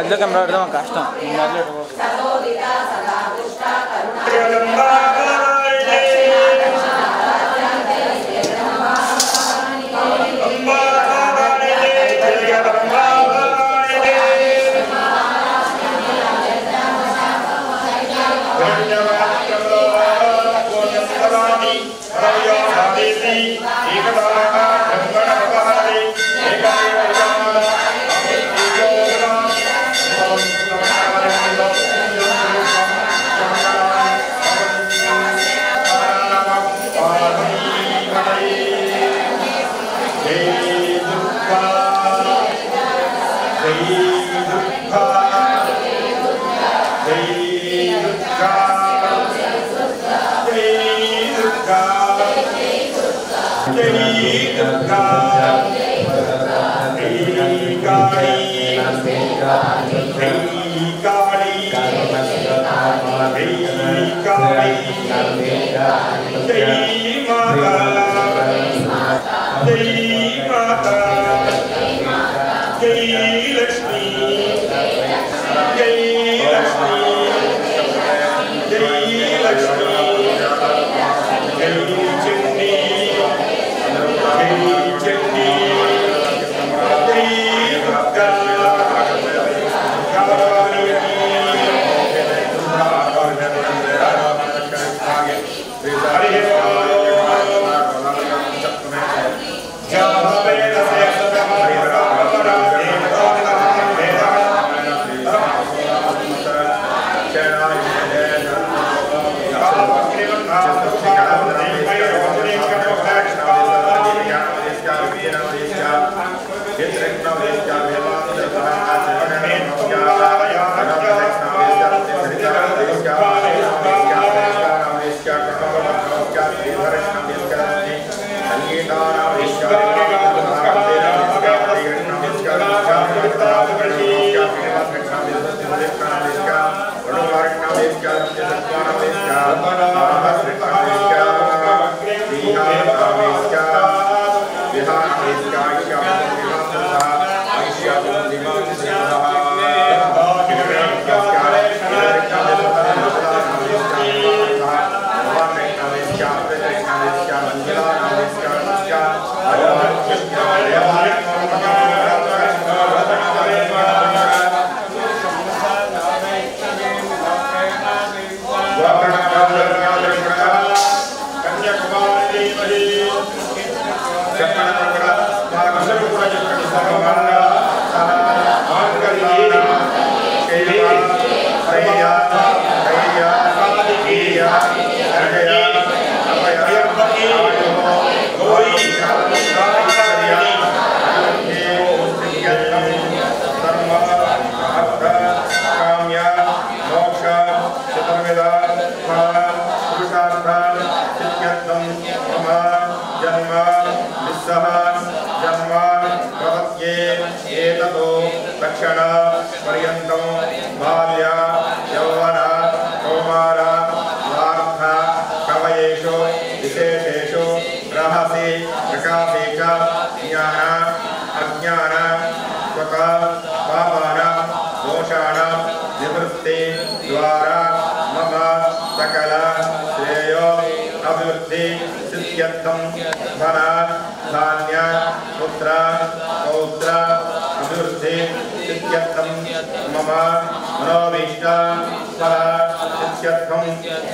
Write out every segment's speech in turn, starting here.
మధ్యలో కెమెరా పెడదాం కష్టం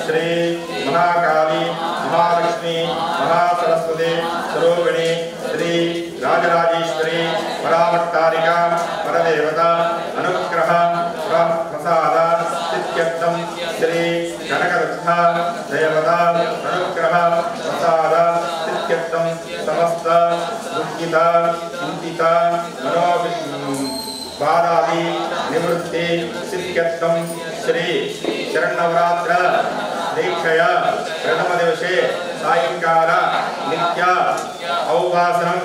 श्री महाकाली महालक्ष्मी महासरस्वती स्वरूपिणी श्री राजराजेश्वरी परावट्टारिका परदेवता अनुग्रह प्रसाद सिद्ध्यर्थं श्री कनकदुग्धा देवता अनुग्रह प्रसाद सिद्ध्यर्थं समस्त दुःखिता चिंतिता बाधादि निवृत्ति सिद्ध्यर्थं श्री शरण्नवरात्र दीक्षया प्रथम दिवसे सायंकाल नित्य औपासनं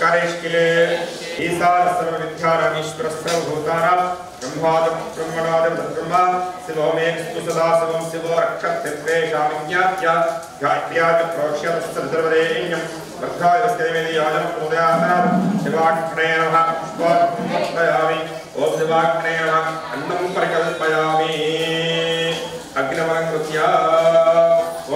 करिष्यले ईशान सर्व विद्यानामीश्वर सर्वभूतानां ब्रह्मादि ब्रह्मा शिवो मे सदा शिवं शिवो रक्षते तेषामिज्ञात्य गायत्र्यादि प्रोक्ष्यतः सर्वदेयं वर्धायस्ते मे याजनं पूजयामः शिवाक्षणे नमः स्वाहा ओम शिवाग्ने नमः अन्नं परिकल्पयामि अग्निमलंकृत्य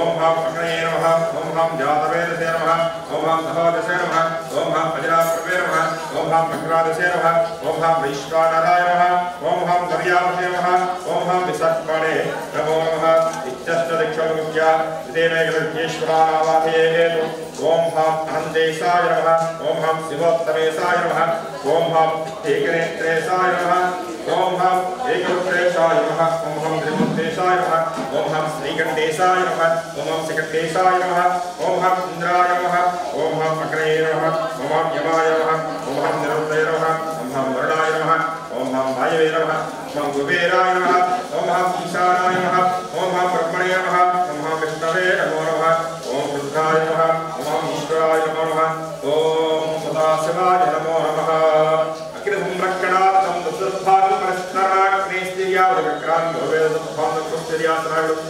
ओम हम अग्नये नमः ओम हम जातवेदसे नमः ओम हम सहोदसे नमः ओम हम अजराप्रवे नमः ओम हम अग्रादसे नमः ओम हम वैश्वानराय नमः ओम हम दर्यावसे नमः ओम हम विसर्पणे नमो नमः इत्यष्ट दिक्षोमुख्य विदेवेश्वरावाहये ओम हम अनन्तेशाय नमः ओम हम शिवोत्तमेशाय नमः ओम हम एकनेत्रेशाय नमः ओम हम एकरुद्रेशाय नमः ओम हम त्रिमुद्रेशाय नमः ओम हम श्रीकण्ठेशाय नमः ओम हम श्रीकण्ठेशाय नमः ओम हम इंद्राय नमः ओम हम अग्नये नमः ओम हम यमाय नमः ओम हम निरुद्धये नमः ओम हम वरुणाय नमः ओम हम वायवे नमः ओम हम कुबेराय नमः ओम हम ईशानाय नमः ओम हम ब्रह्मणे नमः ओम हम विष्णवे नमो नमः ओम रुद्राय नमः ओम हम ईश्वराय नमो नमः ओम सदाशिवाय नमो नमः अग्निसंरक्षणार्थं दुर्भागं परस्पराग्नेस्तिर्यावदक्रान् भवेदुत्थानं कुस्तिर्यास्त्रायुः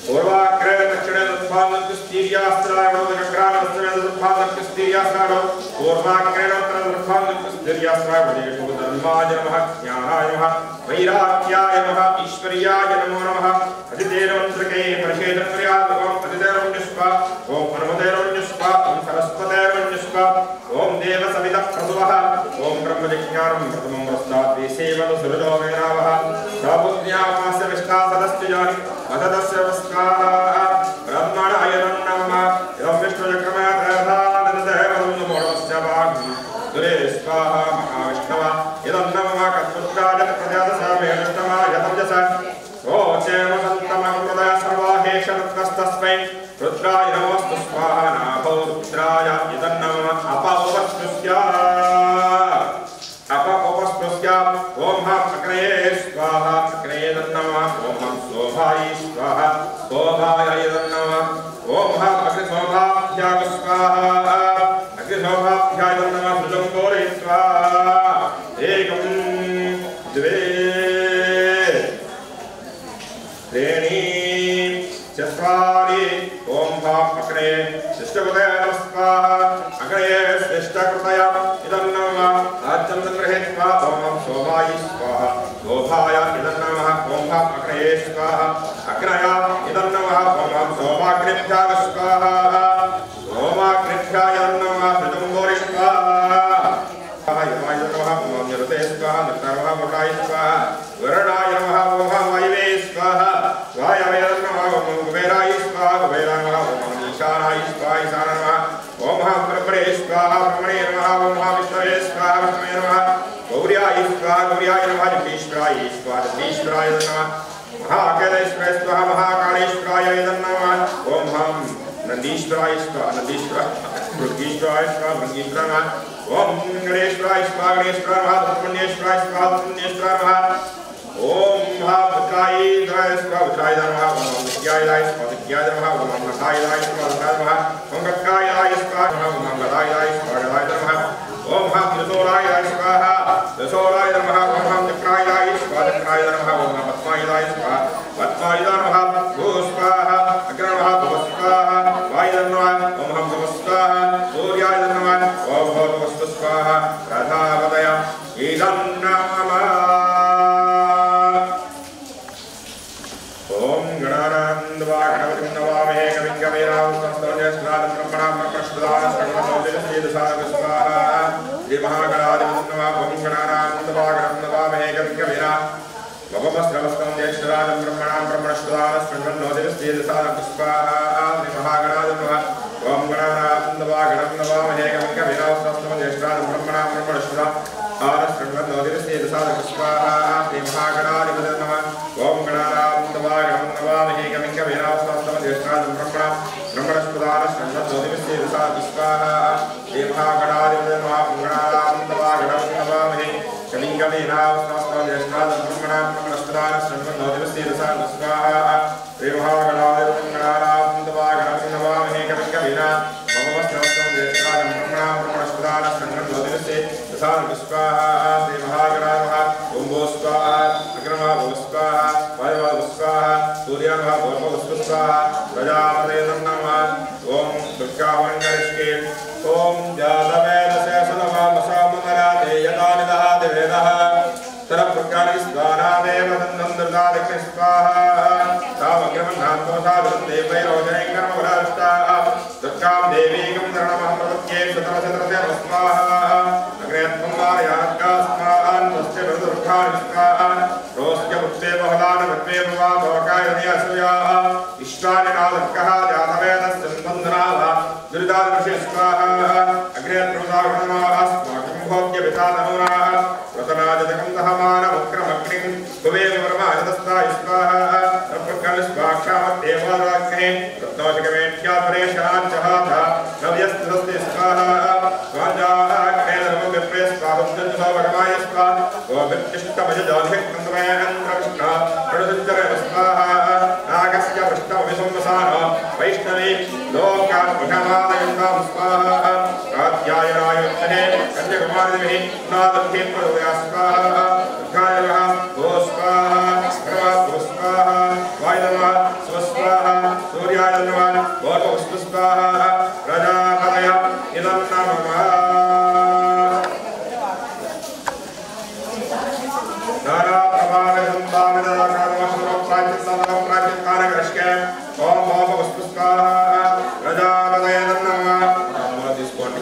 पूर्वाग्रे दक्षिणे दुर्भागं कुस्तिर्यास्त्रायुः दुर्भागं कुस्तिर्यास्त्रायुः पूर्वाग्रेणोत्तर दुर्भागं कुस्तिर्यास्त्रायुः धर्माय नमः ज्ञानाय नमः वैराग्याय नमः ईश्वर्याय नमो नमः अतिदेवंत्रके परिषेदन्वर्यादोम अतिदेवन्युष्पा ओम अनुमदेवन्युष्पा ओम सरस्वतेवन्युष्पा ओम देवसवितः प्रसवः ओम ब्रह्मजिज्ञानं प्रथमं वस्तात् देसेवनु सुरजो वेनावः साबुद्ध्यामास्य विष्टासदस्य जानि अतदस्य वस्काः ब्रह्मणाय नमः यं विष्णुचक्रमत्रधानदेवं नमो नमस्य वाग्मी दुरे स्वाहा महाविष्णव इदं नमः कत्पुत्राय प्रजातसामेष्टमा यतंजस ओचेमसन्तमहृदय सर्वाहेशरुद्रस्तस्मै रुद्राय नमोऽस्तु स्वाहा नाभो रुद्राय इदं नमः अपपस्पृश्य ओम हम अग्नये स्वाहा अग्नये नमः ओम हम शोभाय स्वाहा शोभाय नमः ओम हम अग्निशोभाभ्याय स्वाहा अग्निशोभाभ्याय नमः भुजंगोरे स्वाहा एकं द्वे त्रीणि चत्वारि ओम हम अग्नये शिष्टकृतये स्वाहा अग्नये शिष्टकृतय इदं नमः राज्यं गृहीत्वा ओम हम शोभाय स्वाहा शोभाय इदं नमः ओम हम अग्नये स्वाहा अग्नया इदं नमः ओम हम शोभाग्निभ्याय स्वाहा शोभाग्निभ्याय नमः भुजंगोरे स्वाहा यमाय नमः ओम हम निरुते स्वाहा नमः मुराय स्वाहा वरुणाय नमः ओम हम वायवे स्वाहा वायवे नमः ओम हम कुबेराय स्वाहा कुबेराय नमः ओम हम ईशानाय स्वाहा ईशानाय नमः ओम हम ब्रह्मणे स्वाहा ब्रह्मणे नमः ओम हम विष्णवे स्वाहा विष्णवे नमः गौर्याय स्वाहा गौर्याय नमः जगदीश्वराय स्वाहा जगदीश्वराय नमः महाकालेश्वराय स्वाहा महाकालेश्वराय नमः ओम हम नंदीश्वराय स्वाहा नंदीश्वराय भृगीश्वराय स्वाहा भृगीश्वराय नमः ओम गणेश्वराय स्वाहा गणेश्वराय नमः सुब्रह्मण्येश्वराय स्वाहा सुब्रह्मण्येश्वराय नमः ओम भद्राय स्वाहा भद्राय नमः ओम विद्याय स्वाहा विद्याय नमः ओम नखाय स्वाहा नखाय नमः ओम गक्काय स्वाहा नमः ओम गदाय स्वाहा गदाय नमः ओम हम त्रिशूलाय स्वाहा त्रिशूलाय नमः ओम हम चक्राय स्वाहा चक्राय नमः ओम हम पद्माय स्वाहा पद्माय नमः भू स्वाहा अग्र नमः भव स्वाहा वाय नमः ओम हम भव स्वाहा सूर्याय नमः ओम भव स्वाहा राधावदय इदं नमः ओम गणानंदवा गणपतिं नमामहे कविं कवीनां संस्तोत्रं ब्रह्मणां ब्रह्मस्पदानं सर्वतोदितसेदसानं स्वाहा श्री महागणाधिपतिं नमः ओम गणानंदवा गणपतिं नमामहे कविं कवीनां भवमस्त्रवस्तं ज्येष्ठराजं ब्रह्मणां ब्रह्मस्पदानं सर्वतोदितसेदसानं स्वाहा श्री महागणाधिपतिं नमः ओम गणानंदवा गणपतिं नमामहे कविं कवीनां ज्येष्ठराजं ब्रह्मणां ब्रह्मस्पदानं सर्वतोदितसेदसानं स्वाहा श्री महागणाधिपतिं नमः ओम गणानंदवा गणपतिं नमामहे कविं कवीनां ज्येष्ठराजं ब्रह्मणां ब्रह्मस्पदानं सर्वतोदितसेदसानं स्वाहा श्री महागणाधिपतिं नमः ओम गणानंदवा गणपतिं नमामहे कविं कवीनां ज्येष्ठराजं ब्रह्मणां ब्रह्मस्पदानं सर्वतोदितसेदसानं स्वाहा श्री महागणाधिपतिं गणानंदवा गणपतिं नमामहे कविं कवीनां भवमस्त्रवस्तं ज्येष्ठराजं ब्रह्मणां ब्रह्मस्पदानं सर्वतोदितसेदसानं स्वाहा श्री महागणाधिपतिं ओम भो स्वाहा अग्रमा भो स्वाहा वायवा भो स्वाहा सूर्यानः भो स्वाहा प्रजापतये नमः ओम दुर्गावरङ्गरिष्के ओम जातवेदसे सनमः मसामनराते यदा निदहाति वेदः दुर्दादक्षिण स्वाहा तामग्रमन्नात्मसा वृन्दे वैरोजयङ्करमवराष्टाः दुर्गां देवीकं शरणमहं प्रपद्ये शतरशतरसे स्वाहा अग्नेत्वं मारयात्कास्मान् तस्य दुर्गानि स्वाहा रोस्य मुक्ते बहुलान वत्वे भवा भवकायनि असूयाः विश्वानि नादर्कः जातवेदस्य सम्बन्धनाः दुर्दादक्षिण स्वाहा अग्नेत्वसागणनाः अस्माकं भोग्य विधाननुनाः रतनाजतकं दहमानवक्रमग्निं भुवेव वर्माजतस्ता स्वाहा रप्रकल स्वाक्षामत्येवाराग्ने रत्नोषकमेठ्यापरेशाञ्चहाथ नव्यस्तस्ते स्वाहा स्वाञ्जाग्नेधर्मविप्रे स्वाहुञ्जन्सो वर्माय स्वाहा गोवित्तिष्ठमयजाधिकन्दमयनन्द्रकृष्ण प्रणुसञ्चरे स्वाहा नागस्य पृष्ठमविसंवसान वैष्णवी लोकाभिहमादयन्तां स्वाहा कात्यायनायोत्तने कन्याकुमारिभिः नादब्धे प्रदोया स्वाहा दुर्गायः गो स्वाहा प्रभा स्वाहा वायुनमः स्वस्वाहा सूर्याय नमः गोपवस्तु स्वाहा प्रजापतय इदं नमः नारा प्रभावसंभावितदाकारमशुरो प्राचित्तानकर्षके ओम गोपवस्तु स्वाहा प्रजापतय इदं नमः नामः తీసుకోండి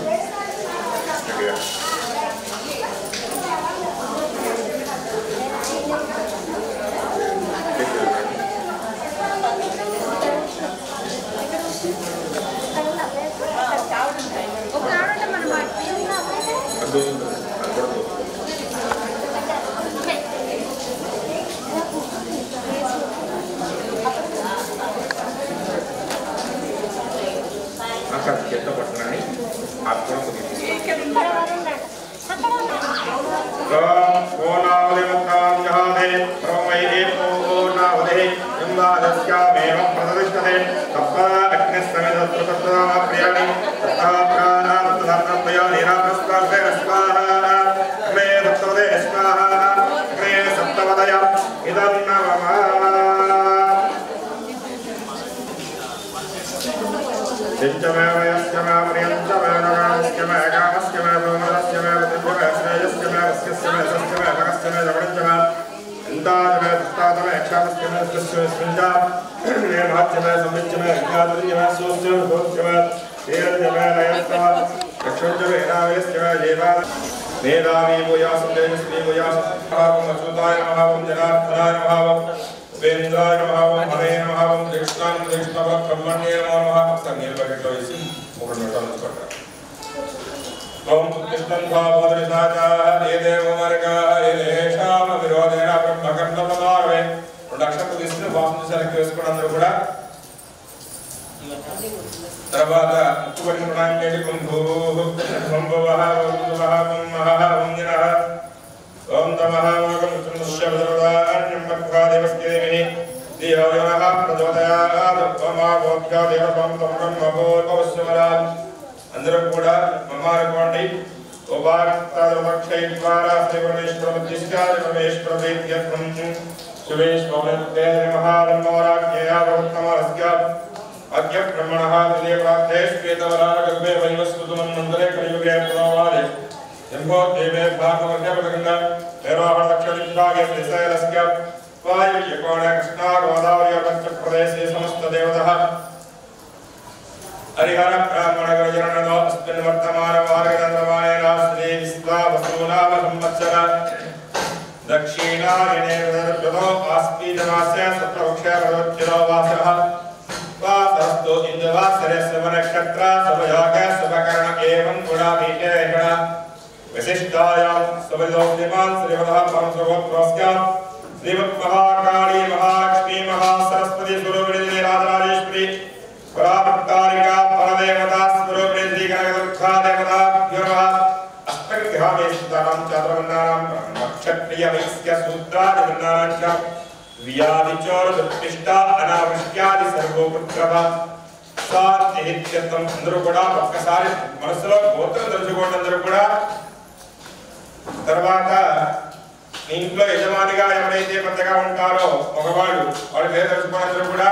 ఇంట్లో యజమానిగా ఎవరైతే పెద్దగా ఉంటారో మగవాళ్ళు వాళ్ళ పేరు తెలుసుకోవడం కూడా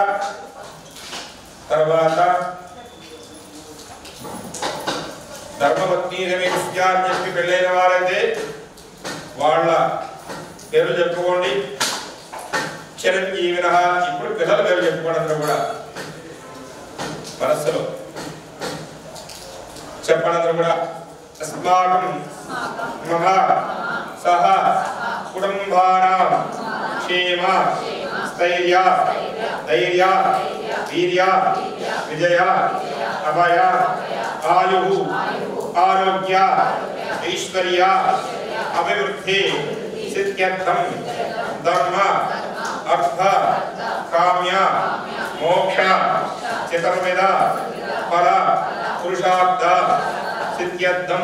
తర్వాత ధర్మపత్ని రమేష్య అని చెప్పి పెళ్ళైన వారైతే వాళ్ళ పేరు చెప్పుకోండి. చిరంజీవినః. ఇప్పుడు పిల్లల పేరు చెప్పుకోవడం కూడా మనస్సులో చెప్పడం కూడా అస్మాకం మమ సహ కుటుంబానాం క్షేమ స్థైర్య ధైర్య వీర్య విజయ అభయ ఆయు ఆరోగ్య ఐశ్వర్య అభివృద్ధి సిద్ధ్యర్థం ధర్మ అర్థ కామ్య మోక్ష చతుర్విధ ఫల పురుషార్థ సిద్ధ్యర్థం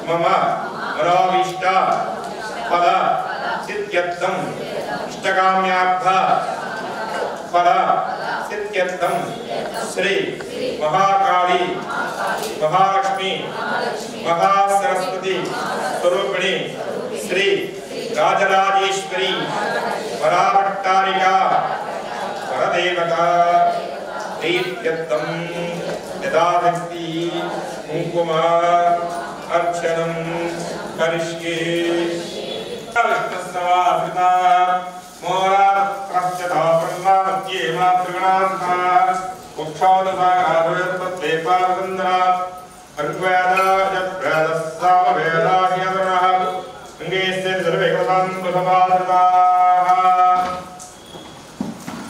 మమ మనోభీష్ట ఫల సిద్ధ్యర్థం ఇష్టకామ్యార్థ ఫల సిద్ధ్యర్థం శ్రీ మహాకాళి మహాలక్ష్మి మహాసరస్వతి స్వరూపిణి శ్రీ రాజరాజేశ్వరి పరాభట్టారిక పరదేవత ప్రీత్యర్థం యథాశక్తి కుంకుమ అర్చనం కరిష్యే. విష్ణుస్సవాసృతా మోరాత్రశ్చతా బ్రహ్మమధ్యే మాతృగణాంత కుక్షౌదసాగరద్వేపారచంద్ర అర్వేదాయ ప్రేదస్సామవేదాహ్యధనః అంగేస్య సర్వే కృతాంబుసమాసృతాః.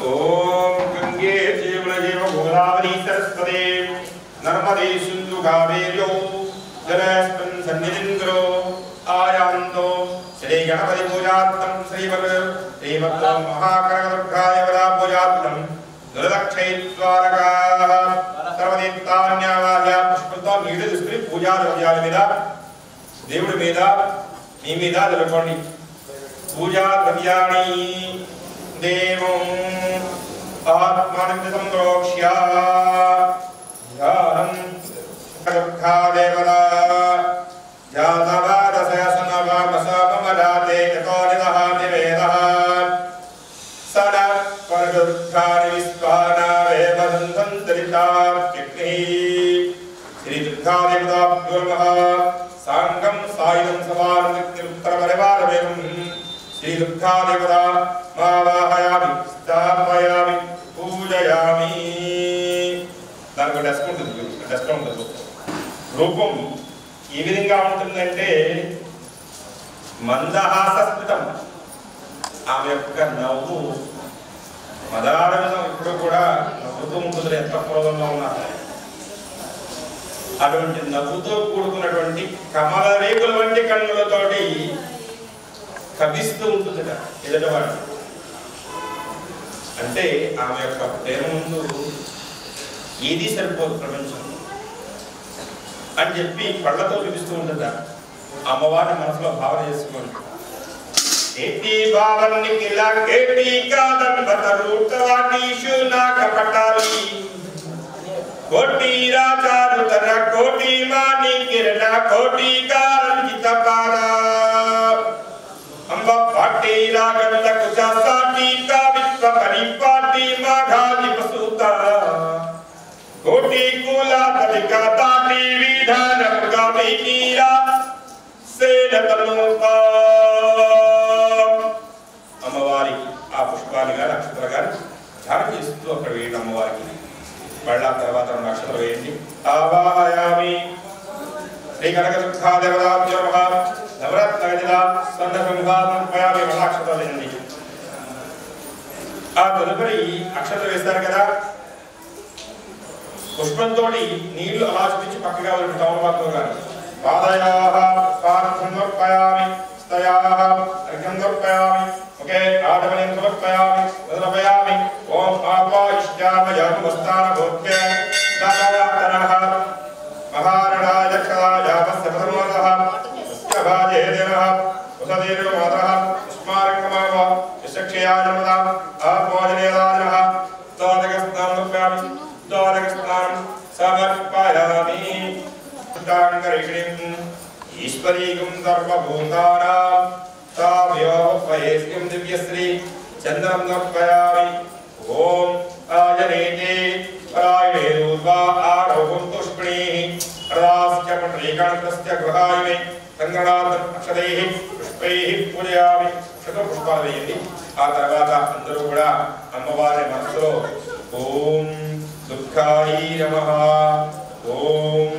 ఓం గంగే జీవనజీవ గోదావరీ సరస్వతి నర్మదే సింధు కావేర్యో జలేస్మిన్ సన్నిధింద్రో ఆయాంతో శ్రీ గణపతి పూజార్థం శ్రీమతో మహాకరదుర్గాయ వదా పూజార్థం దురదక్షైద్వారకాః సర్వదీప్తాన్యావార్య పుష్పంతో నీళ్లు తీసుకుని పూజా ద్రవ్యాల మీద దేవుడి మీద మీ మీద జరుపుకోండి. పూజా ద్రవ్యాణి దేవం ఆత్మానంద సంప్రోక్ష్య ధ్యానం దుర్గా దేవతా జాతవాదశయసనవామసమమరాతే యతో నిదహాతి వేదః సద పరదుర్గాని విశ్వానావేవ సంతంతరితాప్యగ్నిః. శ్రీ దుర్గా దేవతాభ్యో నమః. సాంగం సాయుధం సమానమిత్యుత్తరపరివారమేవం శ్రీ దుర్గా దేవతా మావాహయామి స్థాపయామి పూజయామి. దానికి డెస్క్ ఉంటుంది, డెస్క్ ఉంటుంది. రూపం ఏ విధంగా ఉంటుందంటే మందహాసస్ఫుటం. ఆమె యొక్క నవ్వు మదారవిధం ఇప్పుడు కూడా నవ్వుతూ ఉంటుంది. ఎంత క్రోధంలో ఉన్నారు అటువంటి నవ్వుతో కూడుకున్నటువంటి కమల రేకుల వంటి కన్నులతోటి కవిస్తూ ఉంటుంది ఎదుటివాడు. అంటే ఆమె యొక్క ప్రేమ ముందు ఏది సరిపోదు ప్రపంచం అని చెప్పి కళ్ళతో చూపిస్తూ ఉంటుందా. అమ్మవారిని మనసులో భావన చేసుకోండి. ఏటి భావన్ని కిలా కేటి కాదన్వతరూటవాటీషు నాకపటాలి కోటి రాజారుతర కోటి మాని కిరణ కోటి కారంజిత పారా అంబ పాటి రాగంద కుచ సాటి కా విశ్వ పరిపాటి మాఘాది పసూత కోటి కులా తలిక తాటి విధాన పుగామి నీరా సేనతనుపా. అమ్మవారికి ఆ పుష్పాలు గారు నక్షత్రాలు గారు ధ్యానం చేస్తూ అక్కడ వేయండి. అమ్మవారికి మళ్ళా తర్వాత నక్షత్రం వేయండి. ఆవాహయామి శ్రీ కనకదుర్గా దేవతాభ్యో నమః. నవరత్న గదిలా సందర్భంగాయామి నక్షత్రం వేయండి. ఆ తదుపరి అక్షత్రం వేస్తారు కదా, పుష్పంతో నీళ్లు అలా చూపించి పక్కగా టౌన్వాక్లో గారు పాదయాః పార్థం సమర్పయామి స్తయాః అర్ఘ్యం సమర్పయామి ఓకే ఆడవనం సమర్పయామి వదనపయామి. ఓం ఆపాయిష్యామయామి వస్తాన భూత్య దాతాతనః మహారణాయ క్షయావస్య ప్రథమోదః సత్యభాజే దేవః ఉసదేవ మాతః స్మారకమావ యశక్షయాయ నమః ఆపోజనేదానః ద్వాదకస్నానం సమర్పయామి. ద్వాదకస్నానం సమర్పయామి. ఈశ్వరీకం సర్వభూతానాం తావ్యోపయేస్యం దివ్యశ్రీ చంద్రం సమర్పయామి. ఓం ఆజనేతే పరాయణే రూపా ఆరోహం పుష్పిణీః ప్రదాస్య పుండరీకాంతస్య గృహాయ కంగణాత్ అక్షతైః పుష్పైః పూజయామి. పుష్పాలు వేయండి. ఆ తర్వాత అందరూ కూడా అమ్మవారి మనసులో ఓం దుఃఖాయ నమః, ఓం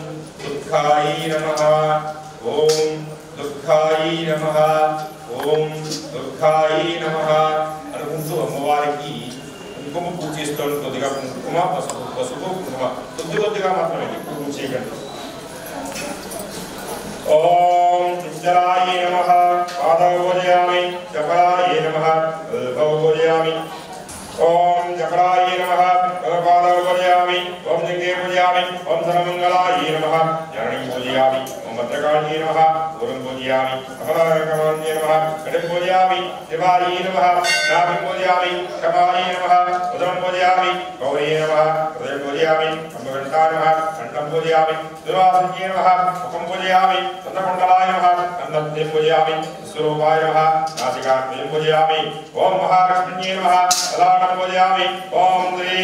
దుఃఖాయ నమః, ఓం దుఃఖాయ నమః, ఓం దుఃఖాయ నమః అనుకుంటూ అమ్మవారికి కుంకుమ పూజ చేస్తూ కొద్దిగా కుంకుమ పసుపు కుంకుమ కొద్దిగా మాత్రమే ఎక్కువ చేయకండి. ఓం చుంచరాయ నమః పాదౌ పూజయామి, చపలాయ నమః ఉల్భౌ పూజయామి. ఓం చపలాయ నమః పాదౌ పూజయామి, ఓం లింగే పూజయామి, ఓం సర్వమంగళాయ నమః జననీ పూజయామి, ఓం భద్రకాళ్యై నమః గురుం పూజయామి, అపరాకమాన్యై నమః కటిం పూజయామి, శివాయ నమః నాభిం పూజయామి, క్షమాయ నమః ఉదరం పూజయామి, గౌరీ నమః హృదయం పూజయామి, అంబఘంటాయ నమః కంఠం పూజయామి, దుర్వాసన్యై నమః ముఖం పూజయామి, చంద్రకుండలాయ నమః కంఠం పూజయామి, స్వరూపాయ నమః నాసికాగ్నిం పూజయామి, ఓం మహాలక్ష్మ్యై నమః లలాటం పూజయామి, ఓం శ్రీ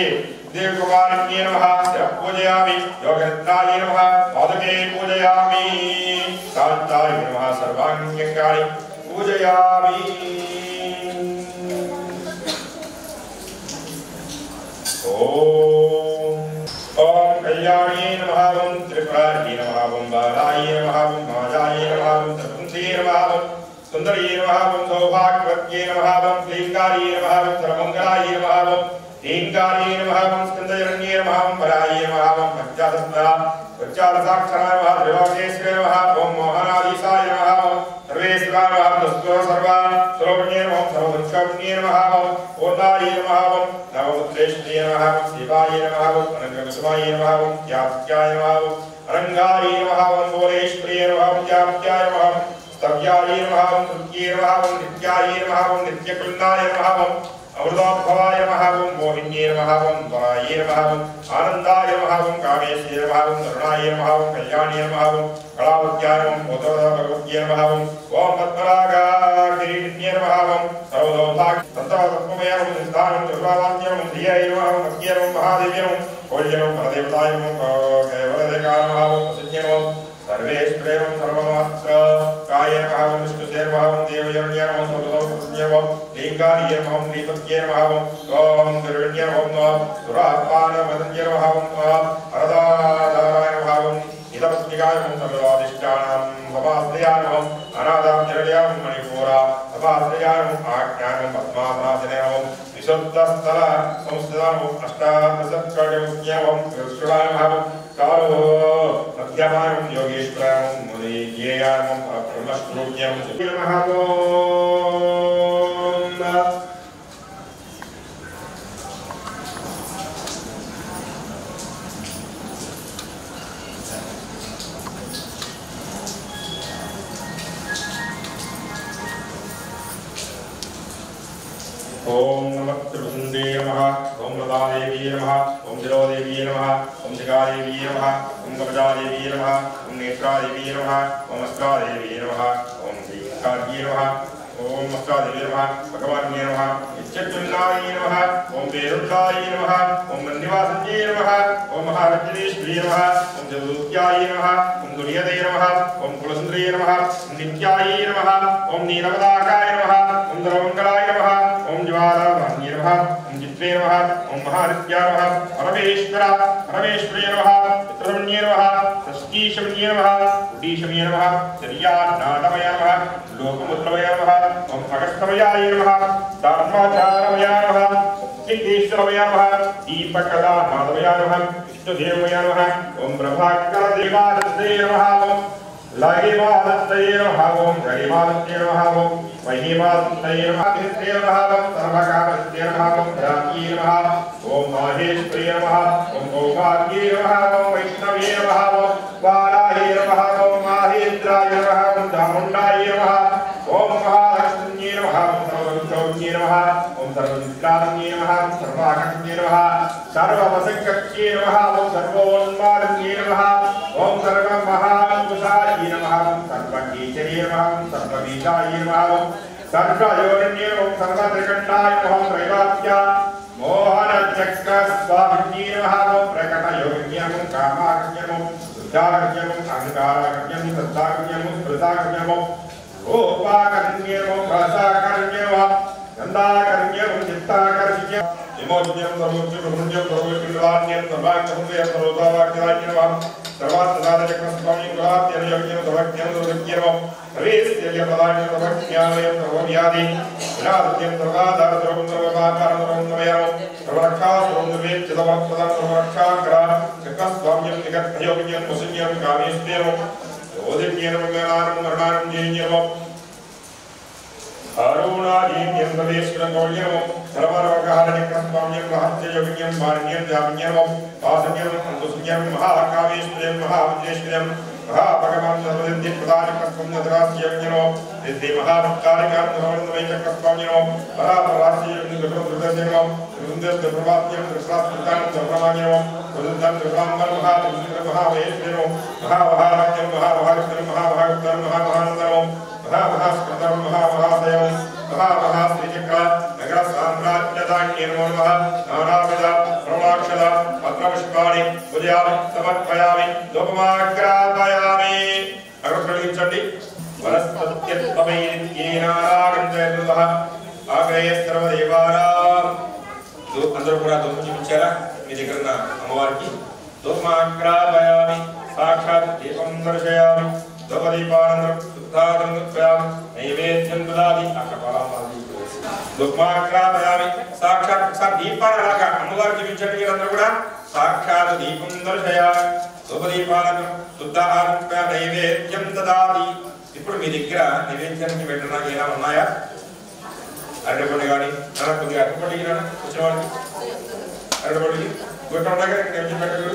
దేవకుమారిణ్యై నమః శిరః పూజయామి, యోగరత్నాయ నమః పాదకే పూజయామి, శాంతాయ నమః సర్వాంగీకాని పూజయామి. ఓం కళ్యాణ్యై నమః, ఓం త్రిపురార్యై నమః, ఓం బాలాయ నమః, ఓం మాజాయ నమః, ఓం త్రిపుంసే నమః, ఓం సుందర్యై నమః, ఓం సౌభాగ్యవత్యై నమః, ఓం శ్రీంగార్యై నమః, ఓం సర్వమంగళాయ నమః, ఓం శ్రీంగార్యై నమః, ఓం స్కందజనన్యై నమః, ఓం బలాయ నమః, ఓం పంచాదశాక్షరాయ నమః, త్రిలోకేశ్వరాయ నమః, ఓం మోహనాధీశాయ నమః, ఓం సర్వేశ్వరాయ నమః, దుస్తో సర్వా సర్వజ్ఞాయ నమః, సర్వసంకల్పజ్ఞాయ నమః, ఓం పూర్ణాయ నమః, ఓం నవముద్రేష్ఠాయ నమః, ఓం శివాయ నమః, ఓం అనంతకుసుమాయ నమః, ఓం జ్ఞాప్యాయ నమః, ఓం అరంగాయ నమః, ఓం భువనేశ్వర్యాయ నమః, ఓం జ్ఞాప్యాయ నమః, స్తవ్యాయ నమః, ఓం నృత్యాయ నమః, ఓం నిత్యాయ నమః, ఓం నిత్యకృతాయ నమః, ఓం అమృతోద్భవాయ నమః, ఓం మోహిన్యై నమః, ఓం వరాయ నమః, ఓం ఆనందాయ నమః, ఓం కామేశ్వరాయ నమః, ఓం తరుణాయ నమః, ఓం కళ్యాణ్యై నమః, ఓం కళావత్యాయ నమః, భగవత్యై నమః, ఓం పద్మరాగాకిరీటిన్యై నమః, ఓం సర్వదోభాగ్య సంతోషమయ ఓం సిద్ధానం దుర్వావాక్యం ఓం ధియై నమః, ఓం అఖ్యై నమః, మహాదేవ్యై నమః, కోళ్యం పరదేవతాయ నమః, కేవలదేకాయ నమః, ఓం ప్రసిద్ధ్యై నమః, सर्वेश्वरे सर्वमात्र काय नमः, विष्णुते नमः, देवयन्ये नमः, सर्वदोषज्ञे नमः, लीङ्गार्ये नमः, लीपत्ये नमः, ओम दुर्गण्ये नमः, सुरापानवदन्ये नमः, अरदाधाराय नमः, इदपत्निकाय नमः, सर्वादिष्टानां भवास्त्याय नमः, अनादां जरल्यां मणिपूरा भवास्त्याय नमः, आज्ञानं पद्मासनासने नमः, विशुद्धस्थल संस्थितां अष्टादशकर्णमुख्ये नमः, विष्णुराय नमः, कालो मध्यमानं योगेश्वरं मुनिज्ञेयं ब्रह्मस्वरूप्यं नमः. ओम नमः त्रिपुंडे नमः, ओम लतादेवी नमः, ओम जिरोदेवी नमः, ओम जिगादेवी नमः, ओम कवचादेवी नमः, ओम नेत्रादेवी नमः, ओम अस्त्रादेवी नमः, ओम श्रीकार्ये नमः, ओम अस्त्रादेवी नमः, भगवान्ये नमः, इच्छचुन्नाय नमः, ओम वेरुद्धाय नमः, ओम मन्निवासन्ये नमः, ओम महालक्ष्मीश्वरी नमः, ओम जगदूत्याय नमः, ओम दुर्यदे नमः, ओम कुलसुंदरी नमः, ओम नित्याय नमः, ओम नीलवदाकाय नमः, ओम सर्वमंगलाय नमः, ओम ज्वालावान्ये नमः, ओम चित्रे नमः, ओम महानित्याय नमः, परमेश्वरी नमः, पितृमन्ये नमः, षष्ठीशमन्ये नमः, उडीशमये नमः, चर्यानाटमये नमः, लोकमुद्रमये नमः, ओम अगस्त्यमयाय नमः, धर्माचारमये नमः, सिद्धेश्वरमये नमः, दीपकलानाथमये नमः, विष्णुदेवमये नमः, ओम प्रभाकरदेवादत्ते नमः, ओम लागिवादत्ते नमः, ओम गरिमादत्ते नमः, ओम महिमादत्ते नमः, धित्ते नमः, ओम सर्वकामदत्ते नमः, ओम भ्रान्त्ये नमः, ओम माहेश्वरी नमः, ओम गौभाग्ये नमः, ओम वैष्णवे नमः, ओम वाराहे नमः, ओम माहेन्द्राय नमः, ओम चामुण्डाय नमः, ओम महालक्ष्म्ये नमः, ओम सर्वविद्रोह्ये नमः, ओम सर्वविद्रान्ये नमः, ओम सर्वाकर्ण्ये नमः, सर्ववसङ्कर्ण्ये नमः, ओम सर्वोन्मादन्ये नमः, ओम सर्वमहाकुशाय नमः, ओम सर्वकीचर्ये नमः, ओम सर्वबीजाय नमः, ओम सर्वयोनिन्ये नमः, ओम सर्वत्रिकण्ठाय नमः, ओम त्रैवात्या मोहनचक्रस्वामिन्ये नमः, ओम प्रकटयोगिन्ये नमः, कामाग्न्ये नमः, सुधाग्न्ये नमः, अहङ्काराग्न्ये नमः, सत्ताग्न्ये नमः, स्मृताग्न्ये नमः, रूपाग्न्ये नमः, रसाग्न्ये नमः, चंदाकर्ण्यं चित्ताकर्ण्यं विमोच्यं सर्वोच्यं ब्रह्मण्यं सर्वोच्यवान्यं सर्वांगसंवेयं सर्वोदावाक्यवान्यं सर्वात्मसाधकस्वामिं ग्रहात्यं यज्ञं सर्वज्ञं सर्वज्ञं सर्वेस्य पदानि सर्वज्ञानयं सर्वव्याधि विनाशयं सर्वाधार सर्वं सर्वमाकारं सर्वं नमयं सर्वरक्षा सर्वं निर्वेच्य सर्वप्रदं सर्वरक्षाकरा चक्रस्वाम्यं निगतयोग्यं मुसंयं कामेश्वरं ओदिज्ञं मङ्गलानं मरणानं जयं अरुणादीन्यं सर्वेश्वरं गौर्यं सर्वरोगहारनिकृतस्वाम्यं रहस्ययोग्यं वाण्यं जाम्यं वासन्यं अन्तुसंयं महाकामेश्वरं महावज्रेश्वरं महाभगवान् सर्वसिद्धिप्रदायकस्वं नदरास्यज्ञो सिद्धि महाभक्तारिकां सर्वन्दमैकस्वाम्यं परापरास्यज्ञं गतोद्रुतज्ञं सुन्दरप्रभात्यं कृष्णात्मकां सर्वमान्यं वदन्तं कृपाम्बर महावैश्वरं महावहाराज्ञं महावहारं महाभागवतं महामहानन्दं महामहास्कृतं महामहादयं महामहाश्रीचक्र नगर साम्राज्यदान्यं नमः नानाविध प्रवणाक्षर पत्रपुष्पाणि पूजयामि समर्पयामि धूपमाग्रापयामि अग्रप्रलिंचंడి वनस्पत्यत्वमैर्येनागंधयतः आग्रहे सर्वदेवानां అందరూ కూడా ధూపం చూపించారా మీ దగ్గర ఉన్న అమ్మవారికి ధూపమాగ్రాపయామి సాక్షాత్ దీపం దర్శయామి ధూపదీపానందరం శుద్ధానందం దర్శయామి నైవేద్యం దదామి అక్కపాలమాది ధూపమాగ్రాపయామి సాక్షాత్ దీపాన్ని అలాగా అమ్మవారికి చూపించండి మీరందరూ కూడా సాక్షాత్ దీపం దర్శయామి ధూపదీపానందరం శుద్ధానందం నైవేద్యం దదామి ఇప్పుడు మీ దగ్గర నైవేద్యానికి పెట్టడానికి ఏమైనా ఉన్నాయా అరటిపండు కానీ అలా కొద్దిగా అరటిపండు వచ్చిన వాళ్ళకి అరటిపండుకి గుట్టం దగ్గర పెట్టకూడదు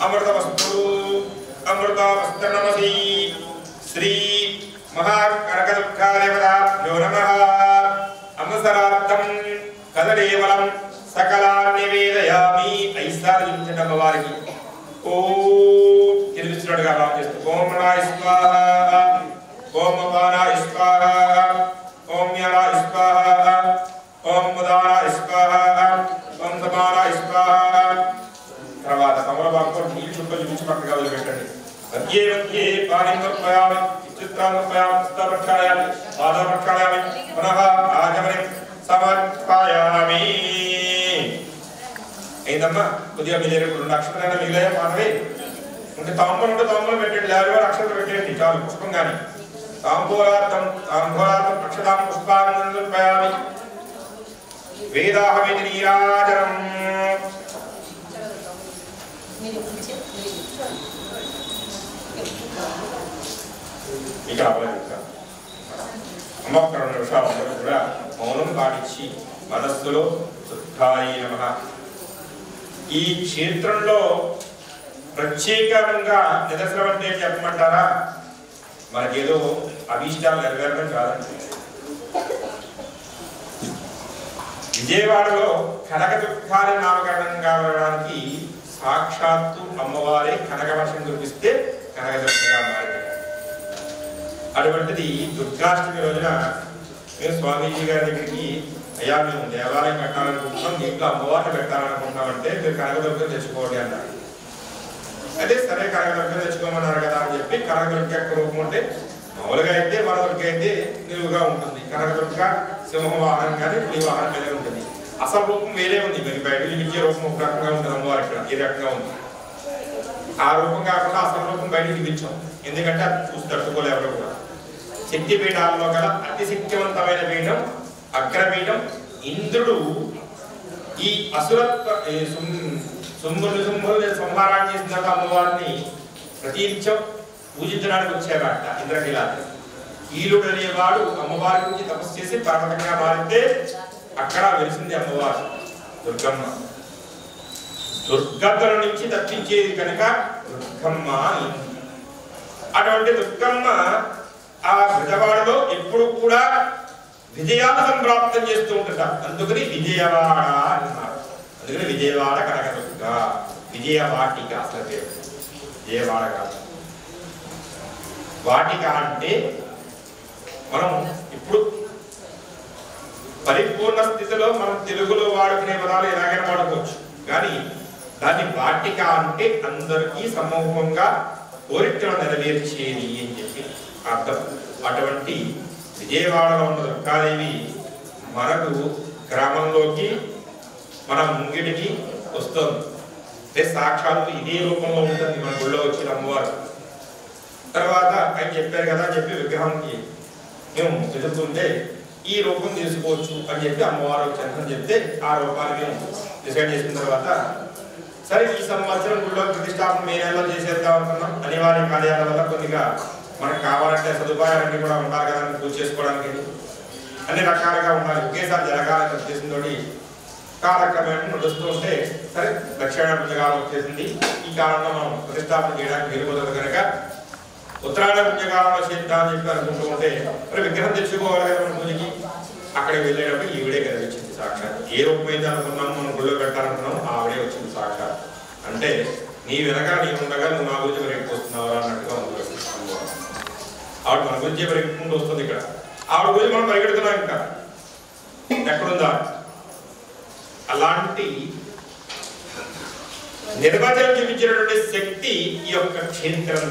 అమృతవస్తు అమృతవస్తనమసి శ్రీ మహాకనకదుఃఖాదేవతాభ్యో నమః అమృతరార్థం కదలీవలం सकलान् निवेदयामि ऐसा जुंचट अम्मवारिकी ओम तिरुविष्णुडुगा भाव चेस्तू ओम नमः स्वाहा ओम अपानाय स्वाहा ओम ज्ञानाय स्वाहा ओम मुदानाय स्वाहा ओम समानाय स्वाहा తర్వాత సమరభాగంతో నీళ్ళు చుట్టూ చూపించి పక్కగా వదిలిపెట్టండి మధ్యే మధ్యే పాణిం సమర్పయామి చిత్రాం సమర్పయామి హస్తప్రక్షాళయామి పాదప్రక్షాళయామి పునః ఆచమనం సమర్పయామి ఏందమ్మా కొద్దిగా మీ దగ్గర 2 అక్షరాలు మిగిలాయా మానవే ఉంటే తాంబూలం పెట్టండి లేకపోతే 2 అక్షరాలు పెట్టండి చాలు పుష్పం కానీ తాంబూలార్థం అక్షతాం పుష్పాన్ని సమర్పయామి వేదాహమితి నీరాజనం ఇక అమ్మ 2 నిమిషాలు కూడా మౌనం పాటించి మనస్సులో దుఃఖాయ నమః ఈ క్షేత్రంలో ప్రత్యేకంగా నిదర్శనం అంటే చెప్పమంటారా మనకేదో అభీష్టాలు నెరవేరడం కాదండి విజయవాడలో కనకదుర్గాని నామకరణం కావడానికి సాక్షాత్తు అమ్మవారే కనకవర్షం కురిపిస్తే కనకదుర్గగా మారింది అటువంటిది దుర్గాష్టమి రోజున మేము స్వామీజీ గారి దగ్గరికి అయ్యా మేము దేవాలయం కట్టాలనుకుంటున్నాం దీంట్లో అమ్మవారిని పెట్టాలనుకుంటున్నామంటే మీరు కనకదుర్గం తెచ్చుకోండి అన్నారు అదే సరే కనకదుర్గం తెచ్చుకోమన్నారు కదా అని చెప్పి కనకదుర్గ యొక్క రూపం ఉంటే మామూలుగా అయితే వనదుర్గ అయితే నిలువుగా ఉంటుంది కనకదుర్గ సింహ వాహనం కానీ పులి వాహనం మీద ఉంటుంది అసలు రూపం వేరే ఉంది మీరు బయట చూపించే రూపం ఒక రకంగా ఉంటుంది అమ్మవారి ఇక్కడ ఈ రకంగా ఉంది ఆ రూపం కాకుండా అసలు రూపం బయట చూపించాం ఎందుకంటే అది చూసి తట్టుకోలే ఎవరు కూడా శక్తిపీఠాల్లో గల అతి శక్తివంతమైన పీఠం అగ్రపీఠం ఇంద్రుడు ఈ అసురత్వ సుంభుని సంహారం చేసిన అమ్మవారిని ప్రతినిత్యం పూజించడానికి వచ్చేవాట ఇంద్రకీలాద్రి ఈలుడు అనేవాడు అమ్మవారి గురించి తపస్సు చేసి పర్వతంగా మారితే అక్కడ వెలిసింది అమ్మవారు దుర్గమ్మ దుర్గమ్మల నుంచి తప్పించేది కనుక దుర్గమ్మ అటువంటి దుర్గమ్మ ఆ విజయవాడలో ఎప్పుడు కూడా విజయాలు సంప్రాప్తం చేస్తూ ఉంటుంట అందుకని విజయవాడ అన్నారు అందుకని విజయవాడ కనకదుర్గ విజయవాటిక అసలు పేరు విజయవాడ కాదు వాటిక అంటే మనం ఇప్పుడు పరిపూర్ణ స్థితిలో మనం తెలుగులో వాడుకునే పదాలు ఎలాగైనా వాడుకోవచ్చు కానీ దాన్ని వాటిక అంటే అందరికీ సమూహంగా కోరికలు నెరవేర్చేది అని చెప్పి అర్థం. అటువంటి విజయవాడలో ఉన్న దుర్గాదేవి మనకు గ్రామంలోకి మన ముంగిటికి వస్తుంది. అంటే సాక్షాత్తు ఇదే రూపంలో ఉంటుంది మన గుళ్ళో వచ్చిన అమ్మవారు. తర్వాత ఆయన చెప్పారు కదా అని చెప్పి విగ్రహానికి మేము ఎదుగుతుంటే ఈ రూపం తీసుకోవచ్చు అని చెప్పి అమ్మవారు వచ్చారని చెప్తే ఆ రూపాన్ని మేము డిసైడ్ చేసిన తర్వాత సరే ఈ సంవత్సరం గుళ్ళో ప్రతిష్టాపన మే నెలలో చేసేద్దాం అనుకున్నాం. అనివార్య కార్యాల వల్ల కొద్దిగా మనకు కావాలంటే సదుపాయాలన్నీ కూడా ఉండాలి కదా పూజ చేసుకోవడానికి, అన్ని రకాలుగా ఉండాలి, ఒకేసారి జరగాలని ఉద్దేశంతో కాలక్రమేణా నడుస్తూ ఉంటే సరే దక్షిణ పుణ్యకాలం వచ్చేసింది. ఈ కాలంలో మనం ప్రతిష్టాపన చేయడానికి వీలుపోతుంది కనుక ఉత్తరాయణ పుణ్యకాలంలో చేద్దామని చెప్పి అనుకుంటూ ఉంటే మరి విగ్రహం తెచ్చుకోవాలి కదా మన పూజకి. అక్కడికి వెళ్ళేటప్పుడు ఈవిడే కనిపించింది సాక్షాత్. ఏ రూపమైతే అనుకున్నాం మనం గుళ్ళో పెట్టాలనుకున్నాం ఆవిడే వచ్చింది సాక్షాత్. అంటే నీ వెనక నీ ఉండగా నువ్వు నా గురించి పరిగెత్తుకొస్తున్నావు అన్నట్టుగా ఉంది. ఆవిడ మన గురించి పరిగెత్తుకుంటూ వస్తుంది. ఇక్కడ ఆవిడ గురించి మనం పరిగెడుతున్నాం. ఇంకా ఎక్కడుందా అలాంటి నిర్వచనం చూపించినటువంటి శక్తి ఈ యొక్క క్షేత్రం.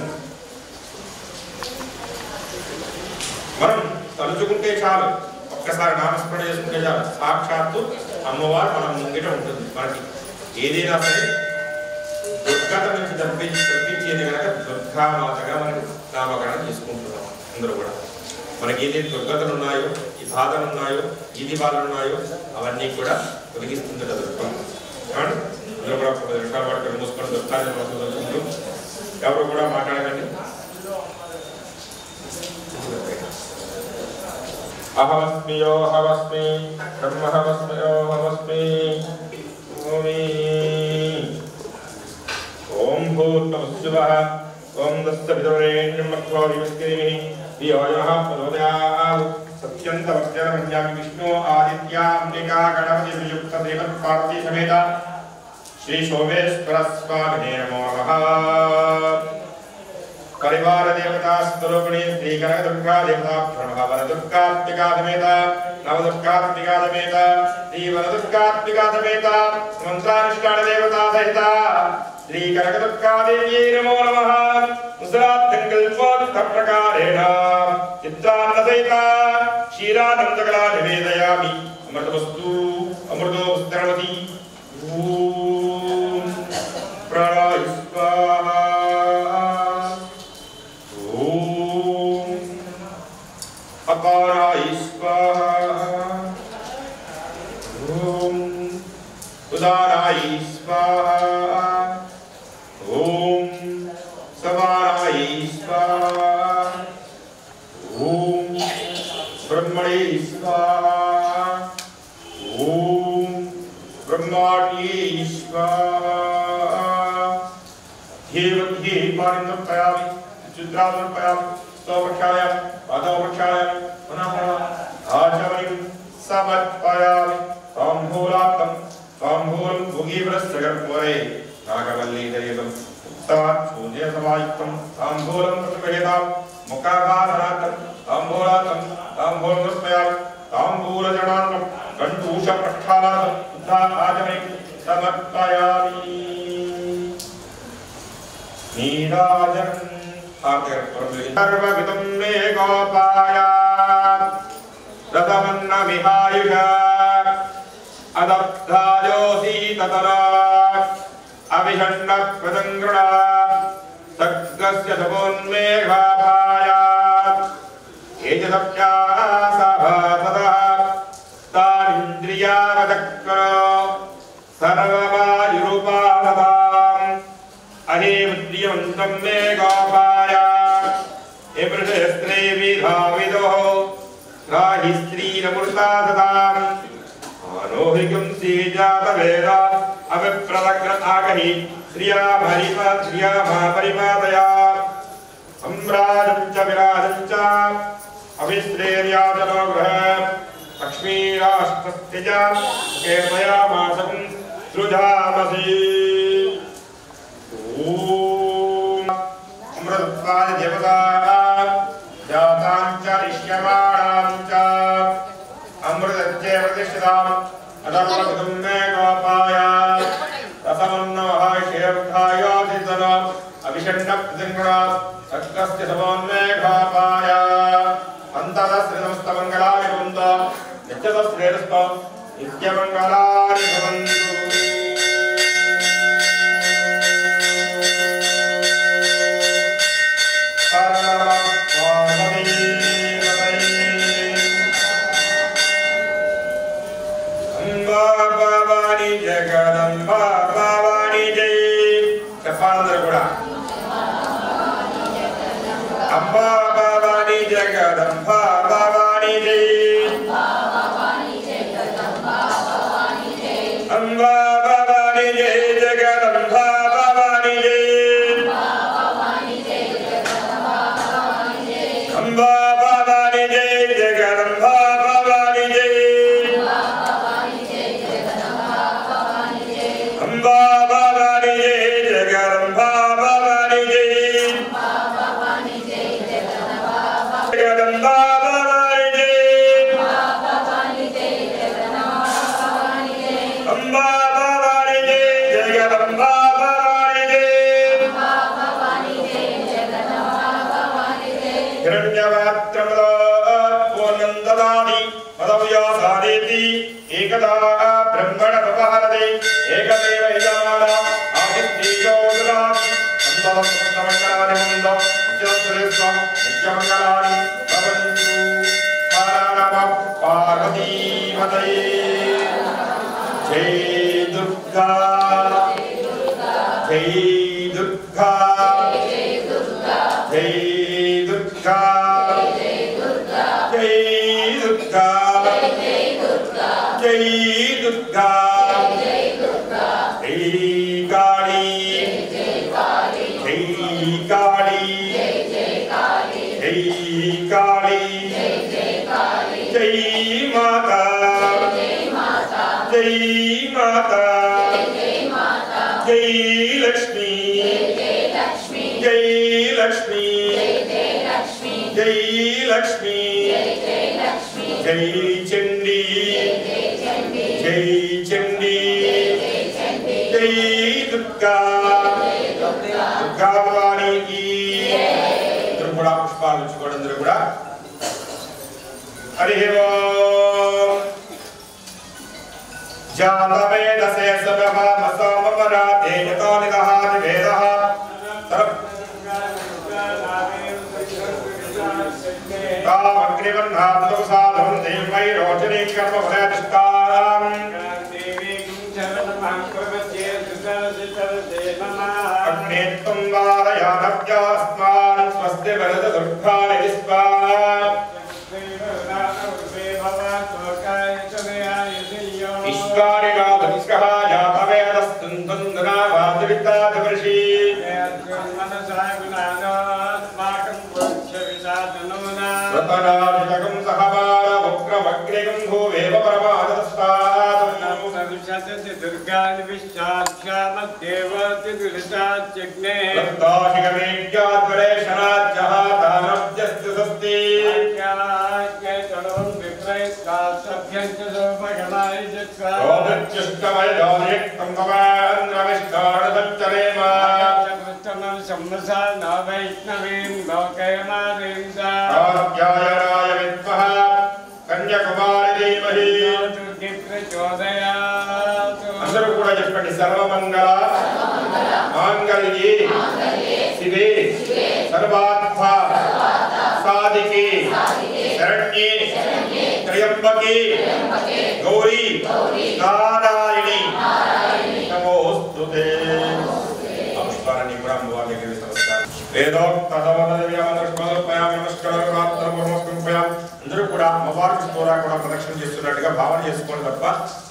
మనం తలుచుకుంటే చాలు, ఒక్కసారి నామస్మరణ చేసుకుంటే చాలు, సాక్షాత్తు అమ్మవారు మన ముంగిట ఉంటుంది. మనకి ఏదైనా సరే దుర్గత నుంచి తప్పించేది కనుక దుర్గామాతగా మనకి నామకరణం చేసుకుంటున్నాం. అందరూ కూడా మనకి ఏదైతే దుర్గతలు ఉన్నాయో, ఈ బాధలు ఉన్నాయో, ఈది బాధలు ఉన్నాయో అవన్నీ కూడా తొలగిస్తుంది కదా దుర్గం. అందరూ కూడా 10 నిమిషాల పాటు మూసుకొని దుర్గాన్ని తలుచుకుంటూ ఎవరు కూడా మాట్లాడకండి. అహమస్మి యో హవస్మి బ్రహ్మహవస్మి యో హవస్మి ఓం భూర్భువః ఓం తత్సవితుర్వరేణ్యం భర్గో దేవస్య ధియో యో ప్రచోదయాత్ సత్యంతమస్యరమన్యామి విష్ణు ఆదిత్య అంబికా గణపతి వియుక్త దేవపార్వతీ సమేత శ్రీ సోమేశ్వర స్వామినే నమో నమః. परिवार देवता स्वरूपिणी श्री कनक दुर्गा देवता प्रणव दुर्गात्मिका समेत नव दुर्गात्मिका समेत श्री वन दुर्गात्मिका समेत मंत्रानुष्ठान देवता सहित श्री कनक दुर्गा देवी नमो नमः. मुसलात्कल्पोक्त प्रकारेण चित्रान्न सहित क्षीरानंदकला निवेदयामि. अमृतवस्तु अमृतो स्तरवती ओम प्राणाय स्वाहा. अकाराय स्वाहा. ओम उदाराय स्वाहा. ओम समाराय स्वाहा. ओम ब्रह्मणे स्वाहा. ओम ब्रह्माण्ये स्वाहा. देवत्ये पारिन्द्रपयामि चित्रार्पयामि स्तोत्रक्षायां पादोपक्षायां पुनः आचमनिं समर्पयामि. ताम्बूलार्थं ताम्बूलं भुगीवरस्सगर्भवरे नागवल्लीदयितं उत्तात् शून्यसमायुक्तं ताम्बूलं प्रतिगृहीतां मुखाघातनार्थं ताम्बूलार्थं ताम्बूलं समर्पयामि. ताम्बूलजडान्नं कण्ठूषप्रक्षालार्थं उत्तात् आचमनिं समर्पयामि. नीराजनं सर्वविदं मे गोपाय रतमन्न विहायुष अदब्धायोऽसि ततरा अभिषण्ण प्रदङ्गृणा सक्तस्य तपोन्मेघापाय एतदप्यासभासतः तानिन्द्रियावदक्रो सर्ववायुरूपासताम् अहेमुद्रियवन्तं मे गोपाय एवृषस्त्रे विधाविदोः राहि स्त्रीरमृता ददाम् आनोहिकं श्रीजातवेद अविप्रलग्न आगहि श्रियामपरिपादया सम्राजं च विराजं च अविश्रेर्याजनो गृह लक्ष्मीराष्ट्रस्य च कीर्तयामासं सृजामसि. अमृतत्वाय देवता जाताञ्च इष्यमाणाञ्च अमृतस्य प्रतिष्ठिताम् अदर्वगुं मे गोपाय सत्कस्य समन्वेघापाय अन्तरश्रीनमस्तमङ्गलानि भवन्तु नित्यतश्रेयस्व नित्यमङ्गलानि भवन्तु जगदंबा भवानी जय చెప్పాలందరూ కూడా अंबा भवानी जगदंबा भवानी जय अंबा भवानी जय जगदंबा भवानी जय अंबा भवानी जय जगदंबा भवानी जय अंबा भवानी जय जगदंबा भवानी जय जगदंबा भवानी जय अंबा भवानी जय जगदंबा भवानी जय हिरण्यवक्त्रमदा पूर्णन्ददानि मदव्यासादेति एकदा ब्रह्मण व्यवहरते एकदेव यजमाना आदित्येजो ददाति अन्धवस्त्रमङ्गलानि मुन्दो नित्यश्रेयस्व नित्यमङ्गलानि भवन्तु हर नमः पार्वतीपतये जय दुर्गा जय दुर्गा जय दुर्गा जय दुर्गा जय दुर्गा जय काली जय काली जय काली जय माता जय माता जय लक्ष्मी जय लक्ष्मी जय लक्ष्मी जय चंडी जय चंडी जय दुर्गा दुर्गा भवानी की त्रिपुरा पुष्पाలు ఇచ్చుకోండి అందరూ కూడా हरि ओम जातवेदसे सर्वमसोमपराते यतो निदहाति वेदः तामग्निवन्नात्मसाधं देवै रोचने कर्मफलदिष्टाम् अग्नेत्वं वारयानव्यास्मान् स्वस्ति वरद दुर्गाणि विस्वा ईश्वारि गावनिष्कः याभवेदस्तुन्दुन्दुना वादवित्तादवर्षि रतनाभिषकं सहवार वक्रमग्निगं भूवेव परमादस्तात् दुर्गानि विश्चाक्षामद्देवति दुरिताच्यग्ने रक्ताशिखमेज्ञाद्वरेशनाज्यः दानव्यस्तु स्वस्ति सभ्यञ्च सोपगणाय चक्रा ओमच्युष्टमयजोनिक्तं भवान्नविष्टाणसच्चरेम सम्मसा न वैष्णवीं लोकयमादीं सा कात्यायनाय विद्मः कन्याकुमारी धीमहि प्रचोदयात् అందరూ కూడా చెప్పండి సర్వమంగళ మాంగళ్యే శివే సర్వార్థ సాధికే శరణ్యే త్రయంబకే గౌరీ నారాయణి నమోస్తుతే నమస్కారాన్ని కూడా అమ్మవారి దగ్గర నమస్కారం అందరూ కూడా అమ్మవారికి స్తోరా కూడా ప్రదక్షిణ చేస్తున్నట్టుగా భావన చేసుకోండి తప్ప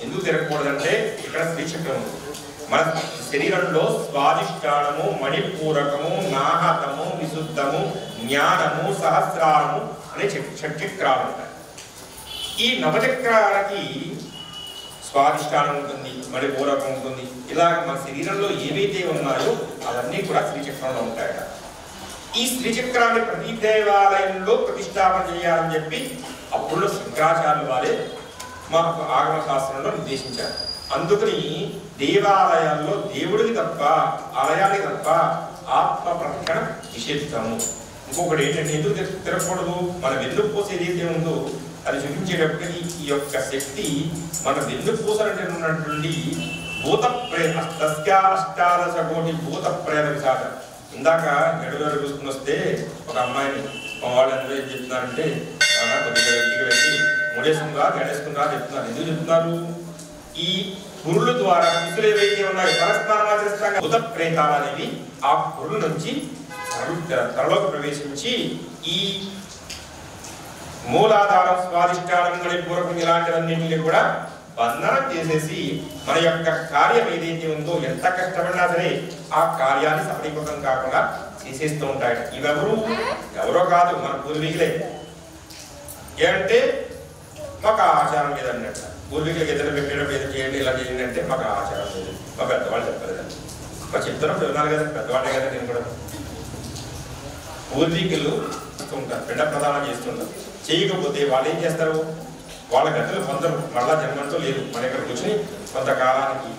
ఎందుకు తిరగకూడదంటే ఇక్కడ శ్రీచక్రం ఉంది మన శరీరంలో స్వాదిష్టానము మణిపూరకము నాహతము విశుద్ధము జ్ఞానము సహస్రారము అనే షట్చక్రాలు ఉంటాయి ఈ నవచక్రాలకి స్వాదిష్టానం ఉంటుంది మణిపూరకం ఉంటుంది ఇలా మన శరీరంలో ఏవైతే ఉన్నాయో అవన్నీ కూడా శ్రీచక్రంలో ఉంటాయట ఈ శ్రీచక్రాన్ని ప్రతి దేవాలయంలో ప్రతిష్టాపన చేయాలని చెప్పి అప్పుడు శంకరాచార్యుల వారే మాకు ఆగమ శాస్త్రంలో నిర్దేశించారు అందుకని దేవాలయాల్లో దేవుడికి తప్ప ఆలయానికి తప్ప ఆత్మ ప్రకటన నిషేధము. ఇంకొకటి ఏంటంటే ఎందుకు తిరగకూడదు, మన వెన్నుపూస ఏదైతే ఉందో అది చూపించేటప్పటికి ఈ యొక్క శక్తి మన వెన్నుపూసలంటే ఉన్నటువంటి భూత ప్రేత అష్టాదశ కోటి భూత ప్రేత విశాఖ. ఇందాక ఎడవేరు చూసుకుని వస్తే ఒక అమ్మాయిని మా వాళ్ళు ఎందుకు ఏం చెప్తున్నారంటే కొద్దిగా ఇంటికి వెళ్ళి ముడేసుకుందా గడేసుకుందా చెప్తున్నారు. ఎందుకు చెప్తున్నారు, ఈ పురుల ద్వారా శిశులు ఏవైతే ఉన్నాయో పరస్నానం ఆచరిస్తాగా భూత ప్రేతాలు అనేవి ఆ పురుల నుంచి త్వరలోకి ప్రవేశించి ఈ మూలాధారం స్వాదిష్టానం గడి పూర్వకం ఇలాంటివన్నింటినీ కూడా బంధనం చేసేసి మన యొక్క కార్యం ఏదైతే ఉందో ఎంత కష్టపడినా సరే ఆ కార్యాన్ని సఫలీకృతం కాకుండా చేసేస్తూ ఉంటాయి. ఎవరో కాదు, మన పూర్వీకులే. ఏంటంటే మాకు ఆచారం లేదన్నట్టు, పూర్వీకులకు ఎదురు పెట్టడం ఏదో చేయండి ఇలా చేయండి అంటే మాకు ఆచారం లేదు, మా పెద్దవాళ్ళు చెప్పలేదండి. మా చెప్తున్నప్పుడు విన్నారు కదా, పెద్దవాళ్ళే కదా. నేను కూడా పూర్వీకులు ఉంటారు, పిండ ప్రదానం చేస్తుంటారు. చేయకపోతే వాళ్ళు ఏం చేస్తారు, వాళ్ళ గతులు పొందరు, మళ్ళా జన్మంతో లేదు. మన ఇక్కడ కూర్చొని కొంతకాలానికి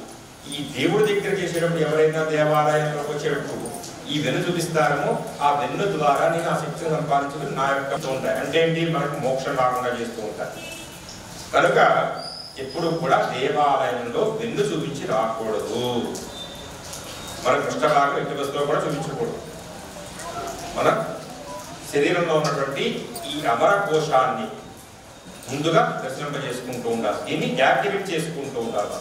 ఈ దేవుడి దగ్గర చేసేటప్పుడు ఎవరైనా దేవాలయంలోకి వచ్చేటప్పుడు ఈ వెన్ను చూపిస్తారో ఆ వెన్ను ద్వారా నేను ఆ శక్తిని సంపాదించుకుని నా యొక్క ఉంటాయి అంటే ఏంటి, మనకు మోక్షం రాకుండా చేస్తూ ఉంటారు. కనుక ఎప్పుడు కూడా దేవాలయంలో వెన్ను చూపించి రాకూడదు. మన కృష్ణభాగం ఎట్టి బస్సులో కూడా చూపించకూడదు. మన శరీరంలో ఉన్నటువంటి ఈ అమర కోశాన్ని ముందుగా దర్శింపజేసుకుంటూ ఉండాలి. దీన్ని యాక్టివేట్ చేసుకుంటూ ఉండాలి.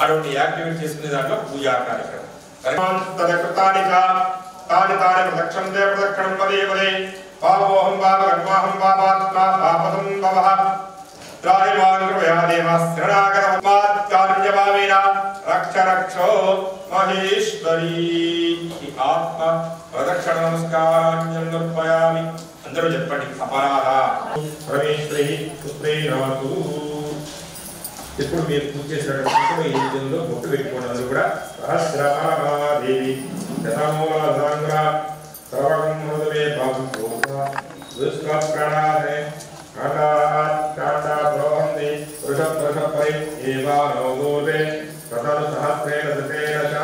అటువంటి యాక్టివేట్ చేసుకునే దాంట్లో పూజా కార్యక్రమం ప్రదక్షిణం పదే పదే పాపోహం పాపకర్మాహం పాపాత్మా పాపదం భవః త్రాహిమాన్ కృపయా దేవః శరణాగతమాత్కార్యభావేన రక్ష రక్షో మహేశ్వరీ. ఈ ఆత్మ ప్రదక్షిణ నమస్కారాన్ని సమర్పయామి. అందరూ చెప్పండి. అపరాధ పరమేశ్వరి పుత్రే నమః. ఇప్పుడు మీరు పూజ చేసినటువంటి ఈ విధంలో బొట్టు పెట్టుకోండి. అందరూ కూడా సహస్రనామాదేవి శతమూలసాంగ్ర సర్వగం మృదువే భావం దుష్ట ప్రణాదే కాటా బ్రోహంది వృషపరి ఏవానోదూరే ప్రతను సహస్రేణ దశేన చ